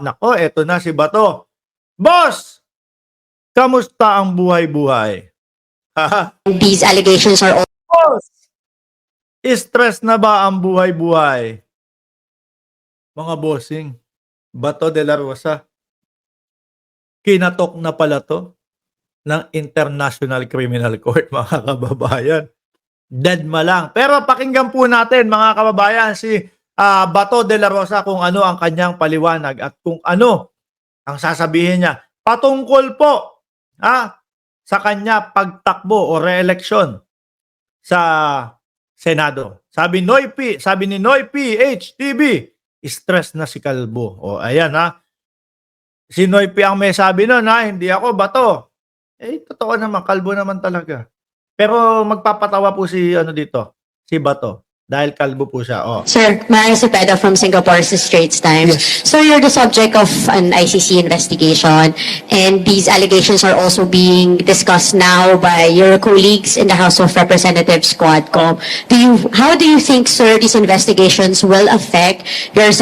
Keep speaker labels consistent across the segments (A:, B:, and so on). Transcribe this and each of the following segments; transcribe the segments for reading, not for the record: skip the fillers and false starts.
A: Nako, eto na si Bato. Boss, kamusta ang buhay-buhay?
B: These allegations are all
A: Boss, stress na ba ang buhay-buhay? Mga bossing, Bato de la Rosa, kinatok na pala to ng International Criminal Court, mga kababayan. Dead ma lang. Pero pakinggan po natin, mga kababayan, si Bato de la Rosa kung ano ang kanyang paliwanag at kung ano ang sasabihin niya patungkol po sa kanya pagtakbo o re-election sa Senado. Sabi ni Noy P. HTB, stress na si Kalbo. O ayan si Noy P. ang may sabi nun hindi ako Bato. Totoo naman, Kalbo naman talaga. Pero magpapatawa po si si Bato. Dahil kalbo po siya.
B: Sir, Maria Cepeda from Singapore's Straits Times.
C: Yes.
B: So you're the subject of an ICC investigation, and these allegations are also being discussed now by your colleagues in the House of Representatives, Quadcom. How do you think, sir, these investigations will affect your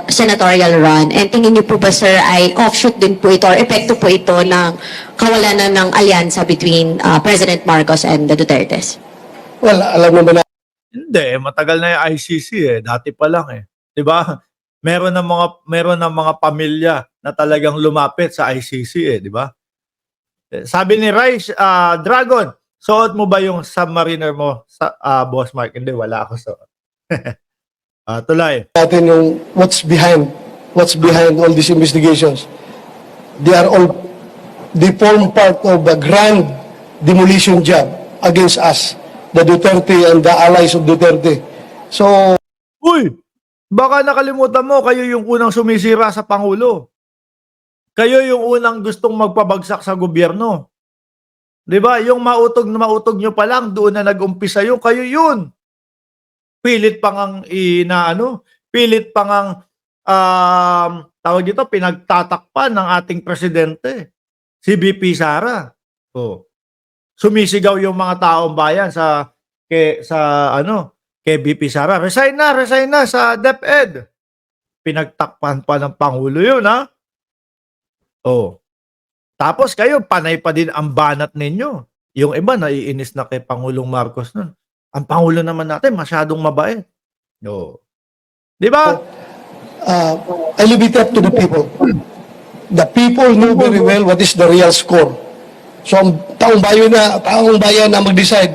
B: senatorial run? And tingin niyo po ba, sir, ay offshoot din po ito or epekto po ito ng kawalan ng alyansa between President Marcos and the Dutertes?
C: Well, alam mo ba na
A: Hindi, matagal na yung ICC dati pa lang 'Di ba? Meron ng mga pamilya na talagang lumapit sa ICC 'di ba? Sabi ni Rice Dragon, suot mo ba yung submariner mo sa Boss Mark? Hindi, wala ako suot. Tuloy.
C: natin yung what's behind all these investigations? They form part of a grand demolition job against us, the Duterte and the allies of Duterte. So,
A: Uy, baka nakalimutan mo, kayo yung unang sumisira sa Pangulo. Kayo yung unang gustong magpabagsak sa gobyerno. 'Di ba? Yung mautog nyo pa lang, doon na nag-umpisa yung kayo yun. Pilit pa ngang pilit pa ngang tawag dito, pinagtatakpan ng ating presidente, si BP Sara. Sumisigaw yung mga taong bayan kay BP Sara. Resign na sa DepEd. Pinagtakpan pa ng Pangulo yun, Tapos kayo, panay pa din ang banat ninyo. Yung iba, naiinis na kay Pangulong Marcos nun. Ang Pangulo naman natin, masyadong mabait. Di ba?
C: I leave it up to the people. The people know very well what is the real score. So, ang taong bayan na mag-decide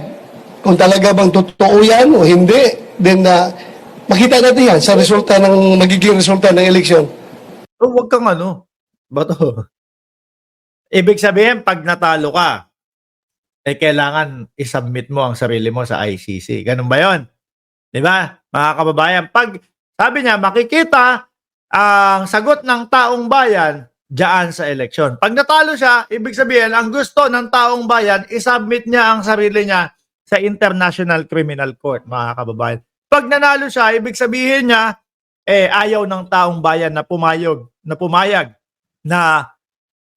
C: kung talaga bang totoo yan o hindi, then makita natin yan sa magiging resulta ng eleksyon.
A: So, huwag kang Bato. Ibig sabihin, pag natalo ka, kailangan isubmit mo ang sarili mo sa ICC. Ganun ba yun? Di ba? Mga kababayan, pag sabi niya, makikita ang sagot ng taong bayan diyan sa eleksyon. Pag natalo siya, ibig sabihin, ang gusto ng taong bayan, isubmit niya ang sarili niya sa International Criminal Court, mga kababayan. Pag nanalo siya, ibig sabihin niya, ayaw ng taong bayan na pumayag na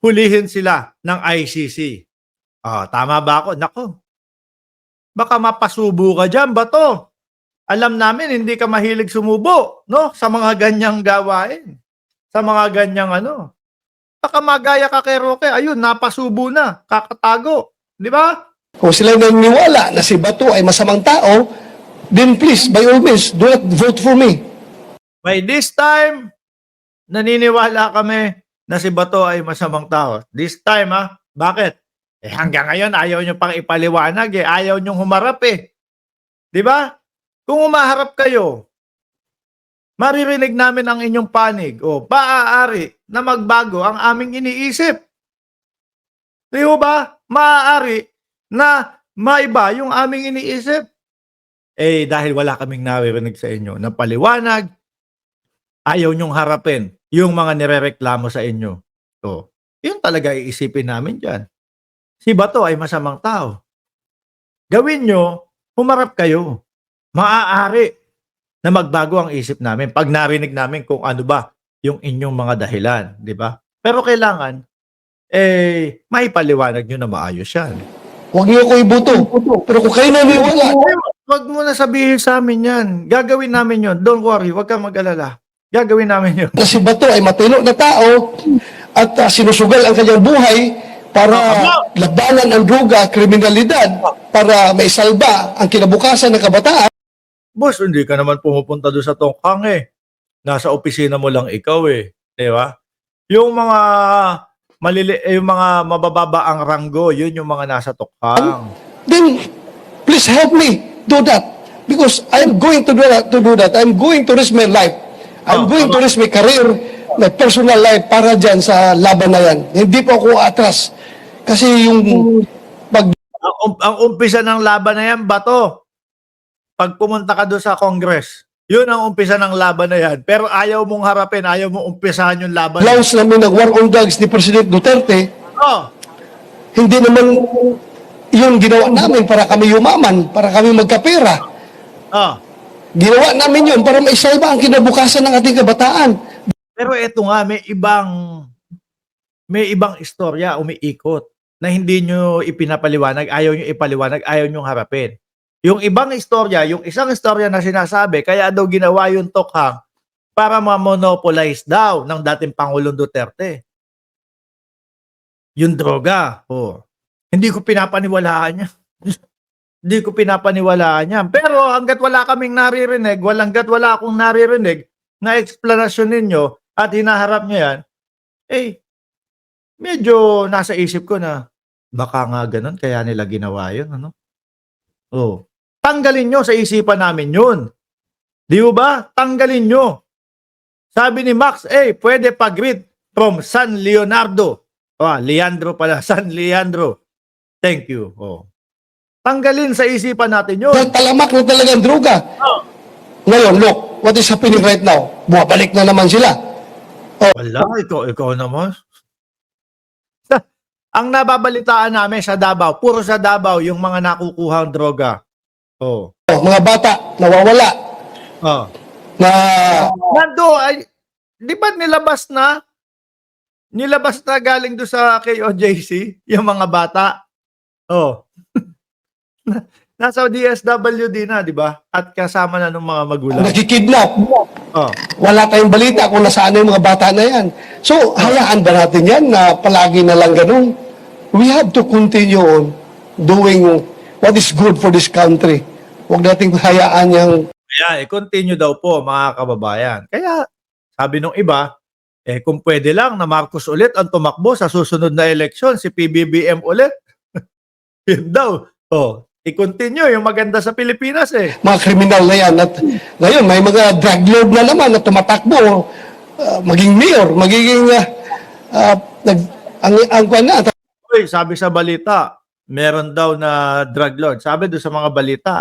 A: hulihin sila ng ICC. Tama ba ako? Nako, baka mapasubo ka dyan, Bato. Alam namin, hindi ka mahilig sumubo, sa mga ganyang gawain. Sa mga ganyang Baka magaya ka kay Roque, ayun, napasubo na, kakatago. Di ba?
C: Kung sila naniniwala na si Bato ay masamang tao, then please, by all means, do not vote for me.
A: By this time, naniniwala kami na si Bato ay masamang tao. This time, bakit? Hanggang ngayon, ayaw nyo pang ipaliwanag Ayaw nyo humarap Di ba? Kung umaharap kayo, maririnig namin ang inyong panig maaari na magbago ang aming iniisip. Di ba? Maaari na maiba yung aming iniisip. Dahil wala kaming naririnig sa inyo na paliwanag, ayaw nyong harapin yung mga nirereklamo sa inyo. Yun talaga iisipin namin dyan. Si Bato ay masamang tao. Gawin nyo, humarap kayo. Maaari na magbago ang isip namin pag narinig namin kung ano ba yung inyong mga dahilan, di ba? Pero kailangan, maipaliwanag nyo na maayos yan.
C: Huwag niyo ako iboto. Pero kung kayo naniniwala,
A: Huwag mo na sabihin sa amin yan. Gagawin namin yon. Don't worry, huwag kang mag-alala. Gagawin namin yun.
C: na si Bato ay matino na tao at sinusugal ang kanyang buhay para labanan ang droga, kriminalidad, para maisalba ang kinabukasan ng kabataan.
A: Boss, hindi ka naman pumupunta doon sa tongkang eh. Nasa opisina mo lang ikaw eh. Di ba? Yung mga yung mga mabababa ang ranggo, yun yung mga nasa tongkang.
C: Then, please help me do that. Because I'm going to do that. I'm going to risk my life. I'm going to risk my career, my personal life para dyan sa laban na yan. Hindi po ako atras. Kasi yung pag
A: Ang umpisa ng laban na yan, Bato, pag pumunta ka doon sa Congress, yun ang umpisa ng laban na yan. Pero ayaw mong harapin, ayaw mong umpisahan yung laban.
C: launch namin ng war on drugs ni President Duterte,
A: Oh,
C: hindi naman yun ginawa namin para kami yumaman, para kami magkapera.
A: oh.
C: Ginawa namin yun para maisalba ang kinabukasan ng ating kabataan.
A: Pero eto nga, may ibang istorya umiikot na hindi nyo ipinapaliwanag, ayaw nyo ipaliwanag, ayaw nyo harapin. Yung ibang istorya, yung isang istorya na sinasabi, kaya daw ginawa yung tokhang para ma-monopolize daw ng dating Pangulong Duterte. Yung droga. Oh. Hindi ko pinapaniwalaan niya. Hindi ko pinapaniwalaan yan. Pero hanggat wala kaming naririnig, hanggat wala akong naririnig na eksplanasyon ninyo at hinaharap niyo yan, eh, medyo nasa isip ko na baka nga ganun, kaya nila ginawa yun. Ano? Oh. Tanggalin nyo sa isipan namin yun. Di ba? Tanggalin nyo. Sabi ni Max, pwede pag-read from San Leonardo. Leandro pala. San Leandro. Thank you. Oh. Tanggalin sa isipan natin yun.
C: Talamak na talagang droga.
A: Oh.
C: Ngayon, look, what is happening right now? Bumabalik na naman sila.
A: Wala, ikaw naman. Ang nababalitaan namin sa Davao, puro sa Davao yung mga nakukuhang droga. Oh.
C: Mga bata, nawawala.
A: Oh.
C: Na,
A: Nando, ay, di ba nilabas na? Nilabas na galing do sa KOJC, yung mga bata. Oh. Nasa DSWD na, di ba? At kasama na ng mga magulang.
C: nakikidnap.
A: Oh.
C: Wala tayong balita kung nasaan yung mga bata na yan. So, hayaan ba natin yan na palagi na lang ganun? We have to continue on doing what is good for this country. Huwag nating hayaan yung
A: Kaya, continue daw po, mga kababayan. Kaya, sabi nung iba, kung pwede lang na Marcos ulit ang tumakbo sa susunod na eleksyon, si PBBM ulit. Yun daw. Oh, i-continue yung maganda sa Pilipinas eh.
C: mga kriminal na yan. At ngayon, may mga drug lord na naman na tumatakbo, maging mayor, magiging
A: Uy, sabi sa balita, meron daw na drug lord. Sabi doon sa mga balita,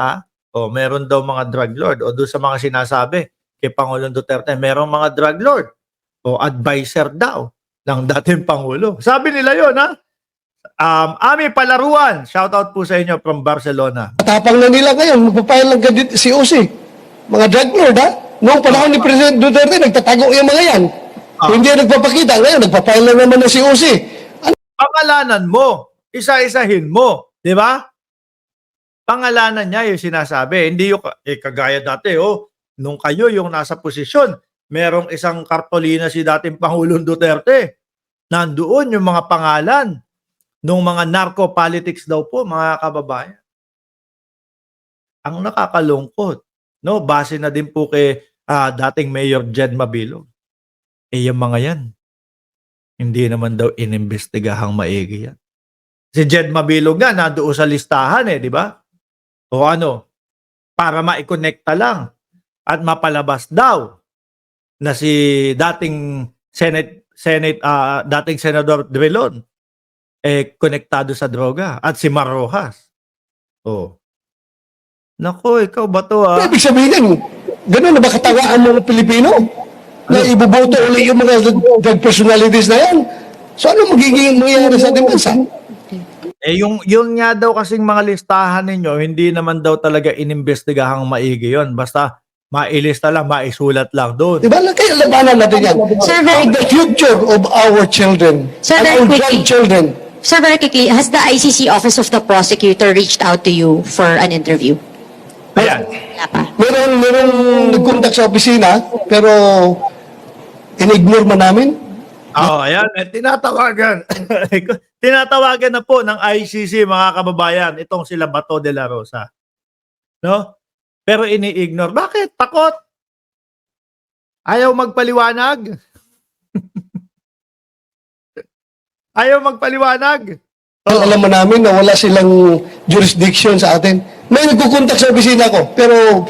A: meron daw mga drug lord. O doon sa mga sinasabi kay Pangulong Duterte, merong mga drug lord. O advisor daw ng dating Pangulo. Sabi nila yon ha? Ami Palaruan, shoutout po sa inyo from Barcelona.
C: tapang na nila ngayon, magpapahal lang gadit si OC. Mga drug lord, ha? Noong panahon ni President Duterte, nagtatago yung mga yan. Hindi nagpapakita. Ngayon, nagpapahal na naman na si OC.
A: Pangalanan mo, isa-isahin mo, di ba? Pangalanan niya yung sinasabi. Hindi yung kagaya dati, nung kayo yung nasa posisyon, merong isang kartolina si dating Pangulong Duterte. Nandoon yung mga pangalan nung mga narco-politics daw po, mga kababayan. Ang nakakalungkot, no? Base na din po kay dating Mayor Jed Mabilog. Yung mga yan, hindi naman daw inimbestigahang maigi yan. Si Jed Mabilog nga, nandoon sa listahan di ba? O ano, para maikonekta lang at mapalabas daw na si dating dating Senador Drilon konektado sa droga at si Mar Rojas. Oh. Nako, ikaw ba to
C: Ibig sabihin yan, gano'n na ba katawaan mga Pilipino? Na iboboto ulit yung mga drug personalities na yan? So ano magiging mangyayari sa ating bansa?
A: Yung nga daw kasing mga listahan ninyo, hindi naman daw talaga inimbestigahang maigi yon. Basta mailista lang, maisulat lang doon.
C: Diba? Kaya labanan natin yan.
B: Sir, very
C: The future of our children,
B: Sir,
C: and
B: very
C: our
B: quickly.
C: grandchildren.
B: Sir, very quickly, has the ICC Office of the Prosecutor reached out to you for an interview?
A: Ayan.
B: Wala pa.
C: Merong nag-contact sa opisina, pero in-ignore man namin?
A: Oo, ayan. Tinatawagan. Tinatawagan na po ng ICC, mga kababayan, itong sila Bato de la Rosa. No? Pero ini-ignore. Bakit? Takot. Ayaw magpaliwanag. Ayaw magpaliwanag.
C: Alam mo namin na wala silang jurisdiction sa atin. May nagkukontak sa opisina ko, pero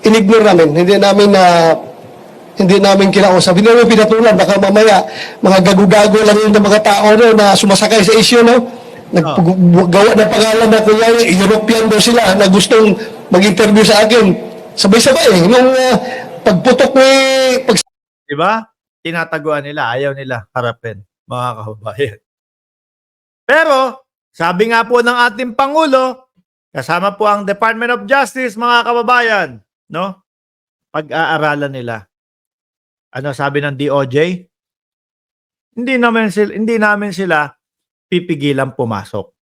C: in-ignore namin. Hindi namin kinausap. Hindi namin pinatulan. Baka mamaya, mga gago-gago lang yung mga tao no, na sumasakay sa issue, no? Naggawa ng pangalan na kuya, European daw sila na gustong mag-interview sa akin. Sabay-sabay, nung pagputok
A: Diba? Tinataguan nila. Ayaw nila harapin, mga kababayan. Pero, sabi nga po ng ating Pangulo, kasama po ang Department of Justice, mga kababayan, no? Pag-aaralan nila. Ano sabi ng DOJ? Hindi namin sila pipigilan pumasok.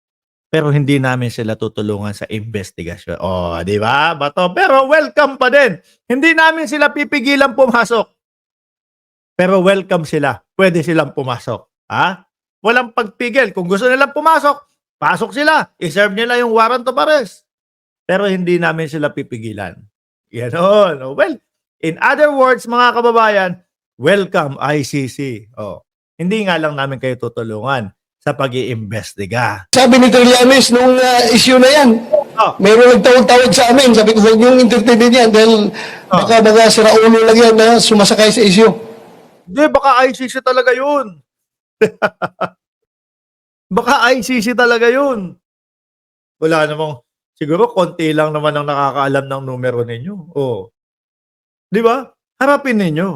A: Pero hindi namin sila tutulungan sa investigasyon. Oh, di ba? Bato, pero welcome pa din. Hindi namin sila pipigilan pumasok. Pero welcome sila. Pwede silang pumasok. Ha? Walang pagpigil. Kung gusto nilang pumasok, pasok sila. I-serve nila yung warrant of arrest. Pero hindi namin sila pipigilan. Ganon. Well, in other words, mga kababayan, welcome ICC. Oh, hindi nga lang namin kayo tutulungan sa pag-iimbestiga.
C: sabi ni Trillanes nung issue na yan,
A: Oh,
C: mayroon nagtawag-tawag sa amin. Sabi ko, huwag niyong entertainin yan dahil baka mga siraulo lang yan na sumasakay sa issue.
A: hindi, baka ICC talaga yun. Baka ICC talaga yun. Wala namang, siguro konti lang naman ang nakakaalam ng numero ninyo. Oh. Di ba? Harapin ninyo.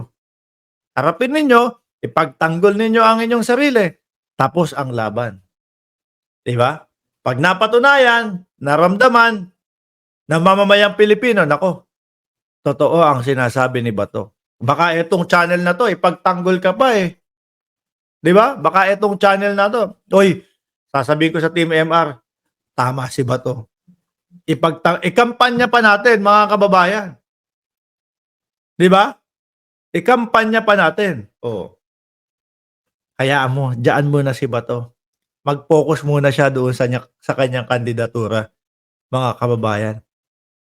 A: Harapin ninyo, ipagtanggol ninyo ang inyong sarili. Tapos ang laban. Di ba? Pag napatunayan, naramdaman, ng mamamayang Pilipino, nako, totoo ang sinasabi ni Bato. Baka itong channel na to, ipagtanggol ka pa eh. Di ba? Baka itong channel na to, oy, sasabihin ko sa Team MR, tama si Bato. Ikampanya pa natin, mga kababayan. Di ba? Ikampanya pa natin. Oh. Hayaan mo, dyan muna si Bato. Mag-focus muna siya doon sa kanyang kandidatura, mga kababayan.